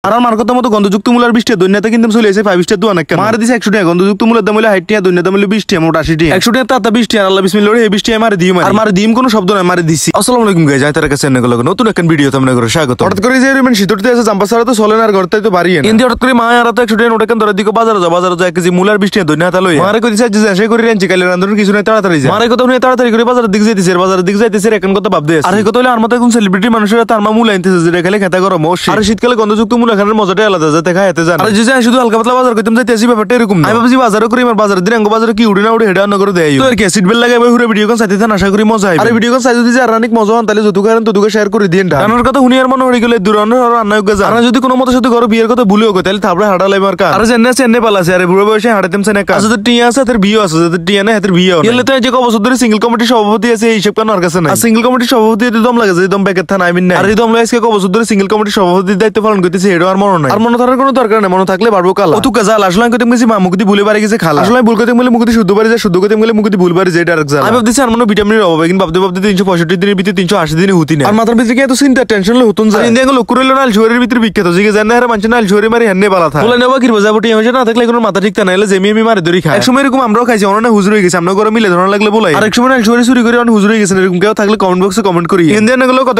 আর আমার কথা মতো গন্ধযুক্ত মূলার 20 টাকা দৈন্যতা কিন্তু চলে এসে 5 স্টার দোয়া নাকি মার দিছে 100 টাকা গন্ধযুক্ত মূলের দাম হলো 60 টাকা দৈন্যতা দাম হলো 20 টাকা মোট 80 টাকা 100 টাকা তাতা 20 টাকা আল্লাহ বিসমিল্লাহ এই 20 টাকা মার দিও আর মার দিম কোনো শব্দ নাই মার দিছি। আসসালামু আলাইকুম গাইস আই তার কাছে নতুন একটা ভিডিও তোমরা করে স্বাগত। হঠাৎ করে যে রিমেন শীততে আছে জাম্পার ছাড়া তো চলে না আর ঘরতে তো বাড়ি না কিন্তু হঠাৎ করে মা আর তো 100 টাকা নোট কেন ধরে দিকে বাজারে যা 1 কেজি মূলার 20 টাকা দৈন্যতা লই মারে কইছে যে সেই করে রেঞ্জ কালে রান্ধন কিছু নাই তাড়াতাড়ি যা মারে কথা শুনে তাড়াতাড়ি করে বাজারের দিকে যাইতেছে এখন কথা ভাবতে আছে আর এই কথা হলো আর মত এখন সেলিব্রিটি মানুষেরা তার মা মূল আনতেছে যে খেলে খেতা গরম আর শীতকালে গন্ধযুক্ত মূলা খানের মজাটাই আলাদা যাতে খায় এতে জান আর যে শুধু হালকা পাতলা বাজার করতাম যাইতে আসি ব্যাপারটা এরকম আমি ভাবছি বাজারও করি আমার বাজারের দিন বাজারে কি উড়ে না উড়ে হেডা অন্য করে দেয় তো আর কি সিট বেল্ট লাগাই পুরো ভিডিও কোন সাইতে আশা করি মজা হয় আর ভিডিও কোন সাইতে যদি আর অনেক মজা হয় তাহলে যতটুকু কারণ ততটুকু শেয়ার করে দিন রান্নার কথা হুনি আর মনে হয়ে গেলে দূরানোর আর রান্না গজা আর যদি কোনো মতো সাথে ঘর বিয়ের কথা ভুলেও গো তাহলে থাপড়ে হাঁটা লাইমার কার আর চেন্নে পালাছে আর বুড়ো বয়সে হাঁটাতেম সেনে কাজ যদি টিয়া আছে তার বিয়ে আছে যদি টিয়া না হাতের বিয়ে এলে তো যে কবছর ধরে সিঙ্গেল কমিটির সভাপতি আছে এই হিসাব কেন আর কাছে না সিঙ্গেল কমিটির সভাপতি দম লাগে যে দম ব্যাকের থানা আইমিন না আর এই দম লাগে কবছর ধরে সিঙ্গেল কমিটির সভাপতির দায়িত্ব পালন করতেছে এটা আর মনে নাই আর মনে থাকার কোনো দরকার নেই মনে থাকলে বাড়বো কাল অত কাজাল আসলে আমি কইতে গেছি মা মুকুতি ভুলে পারে গেছে খালা আসলে ভুল করতে গেলে মুকুতি শুদ্ধ পারে যায় শুদ্ধ করতে গেলে মুকুতি ভুল পারে যায় ডাইরেক্ট জাল আমি ভাবতেছি আর মনে ভিটামিনের অভাব কিন্তু ভাবতে 365 দিনের ভিতরে 380 দিনে হতি না আর মাথার ভিতরে কি এত চিন্তা টেনশন লে হতুন যায় ইন্ডিয়া লোক করে না শহরের ভিতরে বিখ্যাত যে জানে আর মানুষ না শহরে মারি হান্নে বালা থাকে বলে নেবা কি বাজাবটি হইছে না থাকলে কোনো মাথা ঠিক না এলে জেমি মারি ধরি খায় এক সময় এরকম আমরাও খাইছি অন্য হুজুর হয়ে গেছে আমরা ঘরে মিলে ধরন লাগলে বলাই আর এক সময় শহরে চুরি করে অন্য হুজুর হয়ে গেছে এরকম কেউ থাকলে কমেন্ট বক্সে কমেন্ট করি ইন্ডিয়ান গুলো কত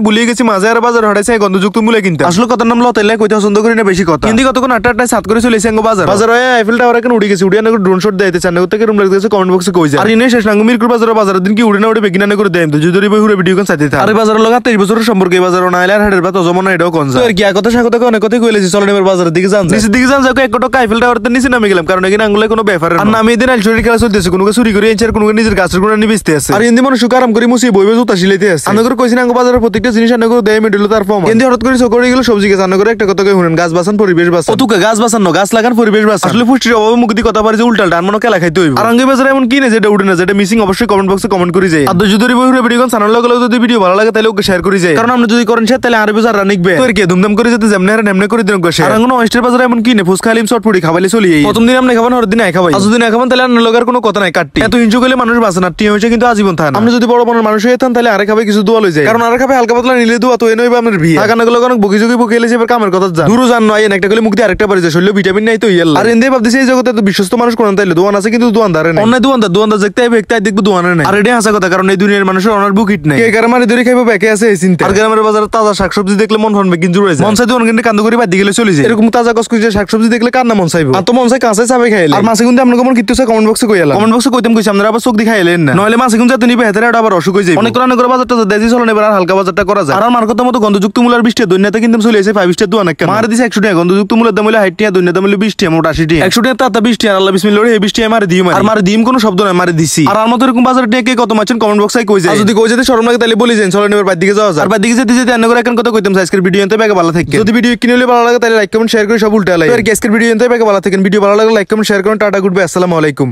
ভুলিয়ে গেছি মাঝে আর বাজার হড়াইছে গন্ধযুক্ত মূলে কিনতে আসলে কত নাম লতাইলে কইতে পছন্দ করি না বেশি কথা কিন্তু কতক্ষণ 8টা সাত করে চলেছে বাজার হয় আইফেল টাওয়ার এখন উড়ে গেছে উড়ে না ড্রোন শট দিতে চান থেকে রুম লাগতেছে কমেন্ট বক্সে কই যায় আর ইনে শেষ নাঙ্গু মিরপুর বাজারের দিন কি উড়ে না উড়ে বেগিনা না করে দেয় তো যদি পুরো ভিডিও কোন সাথে থাকে আর বাজারের লগা 23 বছরের সম্পর্কে বাজার না আইলার হাড়ের বাত জমনা এটাও কোন যায় তো আর কি কথা সাথে অনেক কথা কইলেছি চলেন এবার বাজারের দিকে যান নিচের দিকে যান যাও এক টাকা আইফেল টাওয়ারতে নিচে নামে গেলাম কারণ এখানে আঙ্গুলে কোনো ব্যাপার আর নামে দিন আলচুরি খেলা চলতেছে কোনো চুরি করে এনচার কোনো নিজের গাছের গুণা নিয়ে বেচতে আছে আর ইন্দি মানুষ আরাম করে মুসি বইবে জুতা সিলাইতে আছে আনগর কইছি না বাজারের প্রত্যেকটা জিনিস আনগর দেয় মিডল তার ফর্ম কিন্তু হঠাৎ করে চকরে গেল সবজি গাছ আনগর একটা কথা কই শুনেন গাছ বাঁচান পরিবেশ বাঁচান অতুকে গাছ বাঁচানো গাছ লাগান পরিবেশ বাঁচান আসলে পুষ্টির অভাবে মুক্তি কথা পারে যে উল্টাল ডান মনে খেলা খাইতে হইব আর আঙ্গে বাজারে এমন কি না যেটা উঠে না যেটা মিসিং অবশ্যই কমেন্ট বক্সে কমেন্ট করে যায় আর যদি বইরে ভিডিও কোন চ্যানেল লাগলে যদি ভিডিও ভালো লাগে তাহলে ওকে শেয়ার করে যায় কারণ আমরা যদি করেন শেয়ার তাহলে আর বাজার রানিকবে তো আর কি ধুমধাম করে যেতে যেমনে আর নেমনে করে দিন শেয়ার আর আঙ্গুনো ওয়েস্টার বাজারে এমন কি না ফুসকা হালিম চটপটি খাবাইলে চলি প্রথম দিন আমরা খাবান হর দিন আই খাবাই আর যদি না খাবান তাহলে আর লগার কোনো কথা নাই কাটটি এত হিংসু গেলে মানুষ বাঁচে না টিয়া হইছে কিন্তু আজীবন থাকে না আমরা যদি বড় বড় মানুষ হইতাম তাহলে আরে খাবে কিছু দোয়া লই যায় কারণ আরে খাবে হালকা পাতলা নিলে দোয়া তো এনেই আপনার ভিড় থাকানা গুলো অনেক বকিজুগি বকেলে যে কামের কথা যা দূর জান নয় একটা গেলে মুক্তি আরেকটা পারে যায় শরীরে ভিটামিন নাই তো ইয়াল্লা আর এন্ডে ভাবতেছি এই জগতে তো বিশ্বস্ত মানুষ কোন তাইলে দোয়ান আছে কিন্তু দোয়ানদার নাই অন্য দোয়ানদার দেখতে আইবে একটা দেখব দোয়ানের নাই আর এটা হাসা কথা কারণ এই দুনিয়ার মানুষের অনার বুক হিট নাই কে কারমারে ধরে খাইবো বেকে আছে এই চিন্তা আর গ্রামের বাজারে তাজা শাকসবজি দেখলে মন ফনবে কিন্তু জুড়ে যায় মন চাই দোয়ান কিনতে কান্দ করে বাদ দিলে চলে যায় এরকম তাজা কসকসে শাকসবজি দেখলে কার না মন চাইবো আর তো মন চাই কাঁচাই চাবে খাইলে আর মাছে কিন্তু আপনাকে মন কিত্তু কমেন্ট বক্সে কইলা কমেন্ট বক্সে কইতাম কইছি আপনারা আবার চোখ দেখাইলেন না নইলে মাছে কিন্তু নিবে হেতারে আবার অসুখ হয়ে যায় অনেক রান্না করে বাজারটা দেজি চলে এবার হালকা বাজারটা করা যায় আর আমার কথা মতো গন্ধযুক্ত মূলার 20 টাকা দৈন্যতা কিন্তু চলে এসে 5 স্টার দোয়া নাকি মার দিছে 100 টাকা গন্ধযুক্ত মূলের দাম হলো 60 টাকা দৈন্যতা দাম হলো 20 টাকা মোট 80 টাকা 100 টাকা তাতা 20 টাকা আল্লাহ বিসমিল্লাহ এই 20 টাকা মার দিও আর মার দিম কোনো শব্দ নাই মার দিছি আর আমার মতো এরকম বাজারে কে কত মাছেন কমেন্ট বক্সে কই যায় যদি কই যেতে শরম লাগে তাহলে বলি যান চলেন এবার বাইরে দিকে যাওয়া যায় আর বাইরে দিকে যেতে অন্য করে এখন কথা কইতাম আজকের ভিডিও এনতে বেগে ভালো থাকে যদি ভিডিও কিনলে ভালো লাগে তাহলে লাইক কমেন্ট শেয়ার করে সব উল্টা লাগে আর আজকের ভিডিও এনতে বেগে ভালো থাকেন ভিডিও ভালো লাগলে লাইক কমেন্ট শেয়ার করুন টাটা গুড বাই আসসালামু আলাইকুম।